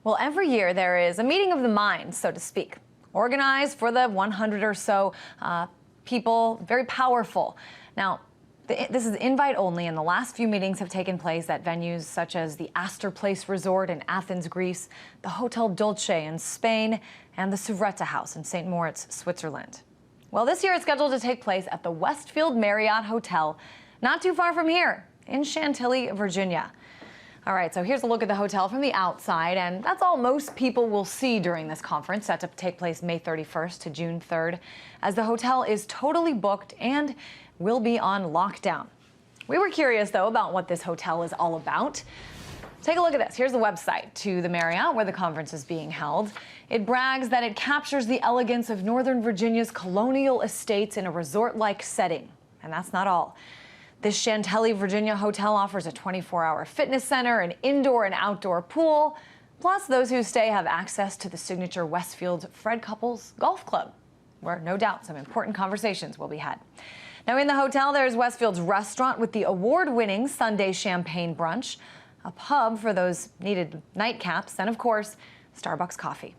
Well, every year there is a meeting of the minds, so to speak, organized for the 100 or so people, very powerful. Now, this is invite only, and the last few meetings have taken place at venues such as the Astor Place Resort in Athens, Greece, the Hotel Dolce in Spain, and the Suvretta House in St. Moritz, Switzerland. Well, this year it's scheduled to take place at the Westfield Marriott Hotel, not too far from here, in Chantilly, Virginia. All right, so here's a look at the hotel from the outside, and that's all most people will see during this conference set to take place May 31st to June 3rd, as the hotel is totally booked and will be on lockdown. We were curious, though, about what this hotel is all about. Take a look at this. Here's the website to the Marriott where the conference is being held. It brags that it captures the elegance of Northern Virginia's colonial estates in a resort-like setting. And that's not all. This Chantilly, Virginia hotel offers a 24-hour fitness center, an indoor and outdoor pool. Plus, those who stay have access to the signature Westfield Fred Couples Golf Club, where no doubt some important conversations will be had. Now, in the hotel, there's Westfield's restaurant with the award-winning Sunday champagne brunch, a pub for those needed nightcaps, and, of course, Starbucks coffee.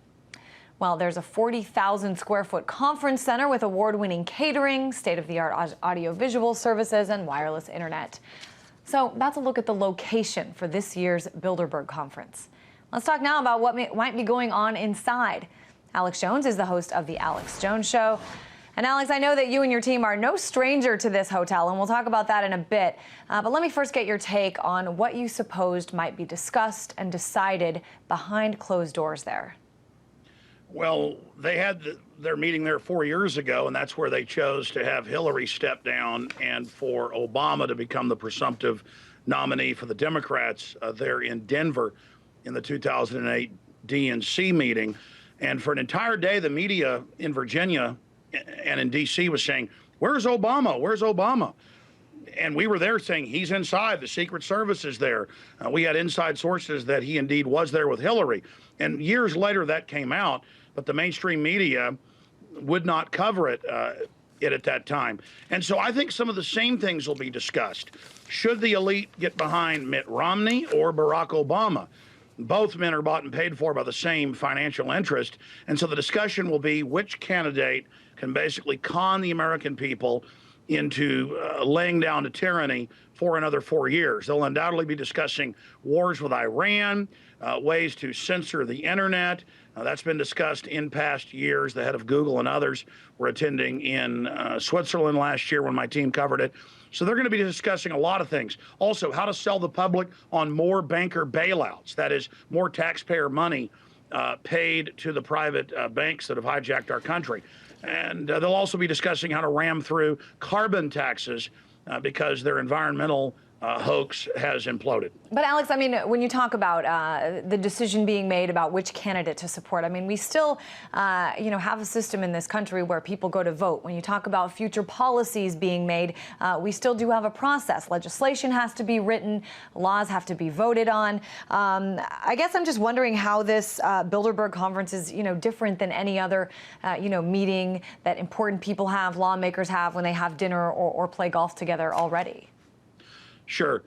Well, there's a 40,000 square foot conference center with award-winning catering, state-of-the-art audio-visual services, and wireless internet. So that's a look at the location for this year's Bilderberg conference. Let's talk now about what might be going on inside. Alex Jones is the host of The Alex Jones Show. And Alex, I know that you and your team are no stranger to this hotel, and we'll talk about that in a bit. But let me first get your take on what you supposed might be discussed and decided behind closed doors there. Well, they had their meeting there 4 years ago, and that's where they chose to have Hillary step down and for Obama to become the presumptive nominee for the Democrats there in Denver in the 2008 DNC meeting. And for an entire day, the media in Virginia and in D.C. was saying, "Where's Obama? Where's Obama?" And we were there saying, he's inside, the Secret Service is there. We had inside sources that he indeed was there with Hillary. And years later that came out, but the mainstream media would not cover it at that time. And so I think some of the same things will be discussed. Should the elite get behind Mitt Romney or Barack Obama? Both men are bought and paid for by the same financial interest. And so the discussion will be which candidate can basically con the American people into laying down to tyranny for another 4 years. They'll undoubtedly be discussing wars with Iran, ways to censor the internet. That's been discussed in past years. The head of Google and others were attending in Switzerland last year when my team covered it. So they're going to be discussing a lot of things. Also, how to sell the public on more banker bailouts. That is, more taxpayer money paid to the private banks that have hijacked our country. And they'll also be discussing how to ram through carbon taxes because their environmental hoax has imploded. But Alex, I mean, when you talk about the decision being made about which candidate to support, I mean, we still, have a system in this country where people go to vote. When you talk about future policies being made, we still do have a process. Legislation has to be written, laws have to be voted on. I guess I'm just wondering how this Bilderberg conference is, different than any other, meeting that important people have, lawmakers have when they have dinner or play golf together already. Sure.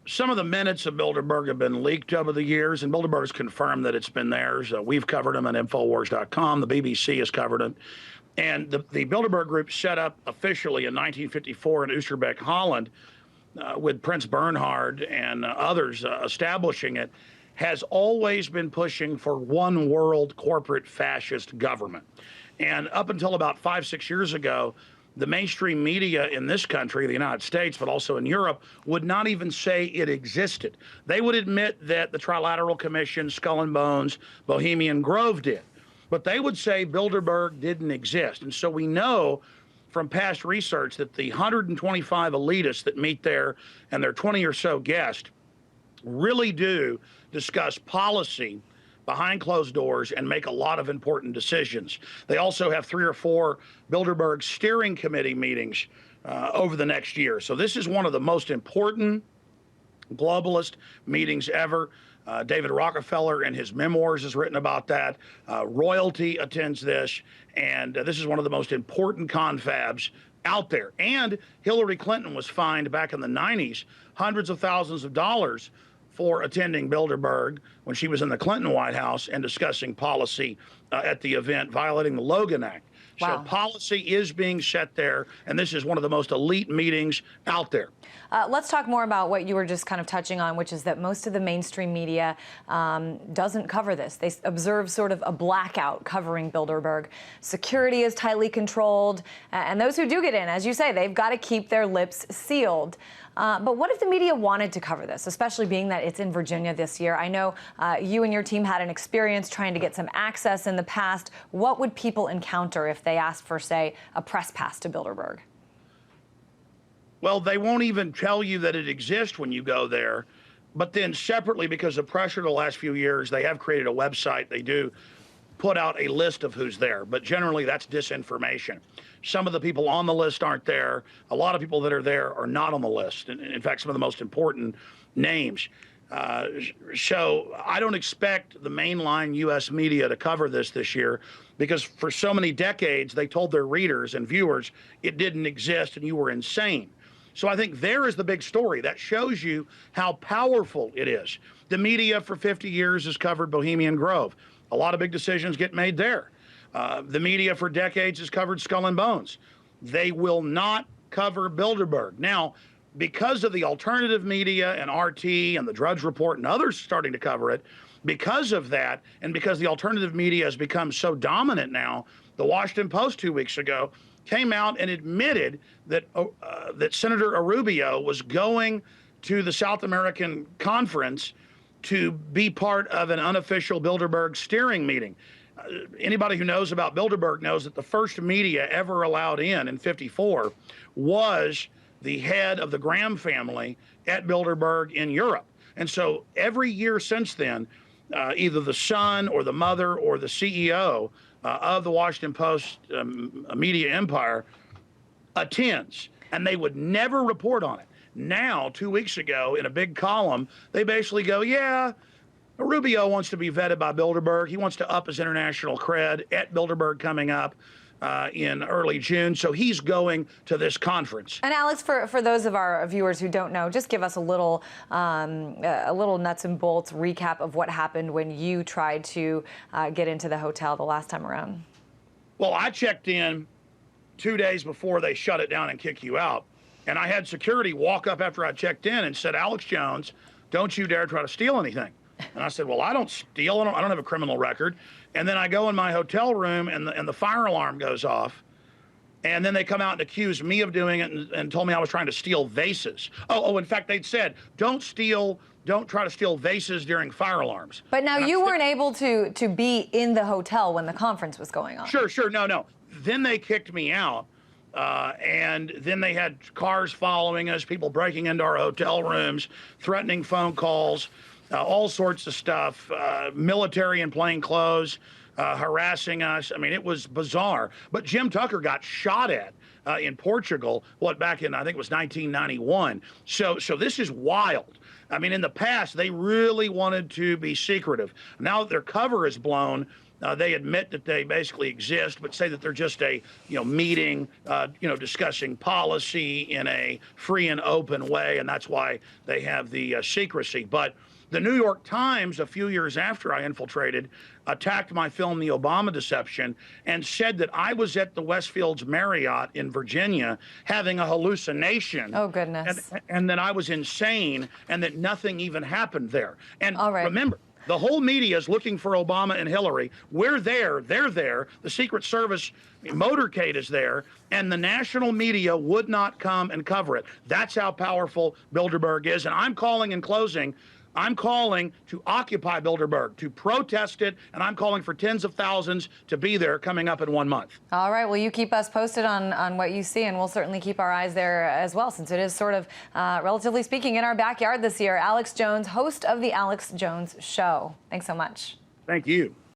Some of the minutes of Bilderberg have been leaked over the years, and Bilderberg's confirmed that it's been theirs. We've covered them on Infowars.com. The BBC has covered it. And the Bilderberg group set up officially in 1954 in Oosterbeek, Holland, with Prince Bernhard and others establishing it, has always been pushing for one world corporate fascist government. And up until about 5-6 years ago, the mainstream media in this country, the United States, but also in Europe, would not even say it existed. They would admit that the Trilateral Commission, Skull and Bones, Bohemian Grove did. But they would say Bilderberg didn't exist. And so we know from past research that the 125 elitists that meet there and their 20 or so guests really do discuss policy behind closed doors and make a lot of important decisions. They also have 3 or 4 Bilderberg steering committee meetings over the next year. So this is one of the most important globalist meetings ever. David Rockefeller in his memoirs has written about that. Royalty attends this, and this is one of the most important confabs out there. And Hillary Clinton was fined back in the 90s hundreds of thousands of dollars for attending Bilderberg when she was in the Clinton White House and discussing policy at the event, violating the Logan Act. Wow. So policy is being set there, and this is one of the most elite meetings out there. Let's talk more about what you were just kind of touching on, which is that most of the mainstream media doesn't cover this. They observe sort of a blackout covering Bilderberg. Security is tightly controlled, and those who do get in, as you say, they've got to keep their lips sealed. But what if the media wanted to cover this, especially being that it's in Virginia this year? I know you and your team had an experience trying to get some access in the past. What would people encounter if they asked for, say, a press pass to Bilderberg? Well, they won't even tell you that it exists when you go there. But then separately, because of pressure the last few years, they have created a website. They do put out a list of who's there, but generally that's disinformation. Some of the people on the list aren't there. A lot of people that are there are not on the list. In fact, some of the most important names. So I don't expect the mainline U.S. media to cover this year because for so many decades, they told their readers and viewers it didn't exist and you were insane. So I think there is the big story that shows you how powerful it is. The media for 50 years has covered Bohemian Grove. A lot of big decisions get made there. The media for decades has covered Skull and Bones. They will not cover Bilderberg. Now, because of the alternative media and RT and the Drudge Report and others starting to cover it, because of that, and because the alternative media has become so dominant now, the Washington Post 2 weeks ago came out and admitted that that Senator Rubio was going to the South American conference to be part of an unofficial Bilderberg steering meeting. Anybody who knows about Bilderberg knows that the first media ever allowed in '54 was the head of the Graham family at Bilderberg in Europe. And so every year since then, either the son or the mother or the CEO of the Washington Post media empire attends, and they would never report on it. Now, 2 weeks ago, in a big column, they basically go, yeah, Rubio wants to be vetted by Bilderberg. He wants to up his international cred at Bilderberg coming up in early June. So he's going to this conference. And Alex, for those of our viewers who don't know, just give us a little nuts and bolts recap of what happened when you tried to get into the hotel the last time around. Well, I checked in 2 days before they shut it down and kick you out. And I had security walk up after I checked in and said, Alex Jones, don't you dare try to steal anything. And I said, well, I don't steal. I don't have a criminal record. And then I go in my hotel room and the fire alarm goes off. And then they come out and accuse me of doing it and told me I was trying to steal vases. In fact, they'd said, don't try to steal vases during fire alarms. But now you weren't able to be in the hotel when the conference was going on. Sure. No. Then they kicked me out. And then they had cars following us, people breaking into our hotel rooms, threatening phone calls, all sorts of stuff, military in plain clothes, harassing us. I mean, it was bizarre. But Jim Tucker got shot at in Portugal, back in, I think it was 1991. So this is wild. I mean, in the past, they really wanted to be secretive. Now that their cover is blown, they admit that they basically exist, but say that they're just a meeting, discussing policy in a free and open way, and that's why they have the secrecy. But the New York Times, a few years after I infiltrated, attacked my film, The Obama Deception, and said that I was at the Westfields Marriott in Virginia having a hallucination. Oh, goodness. And that I was insane and that nothing even happened there. And all right. Remember, the whole media is looking for Obama and Hillary. We're there. They're there. The Secret Service motorcade is there. And the national media would not come and cover it. That's how powerful Bilderberg is. And I'm calling in closing, I'm calling to occupy Bilderberg, to protest it, and I'm calling for tens of thousands to be there coming up in 1 month. All right. Well, you keep us posted on what you see, and we'll certainly keep our eyes there as well, since it is sort of, relatively speaking, in our backyard this year. Alex Jones, host of The Alex Jones Show. Thanks so much. Thank you.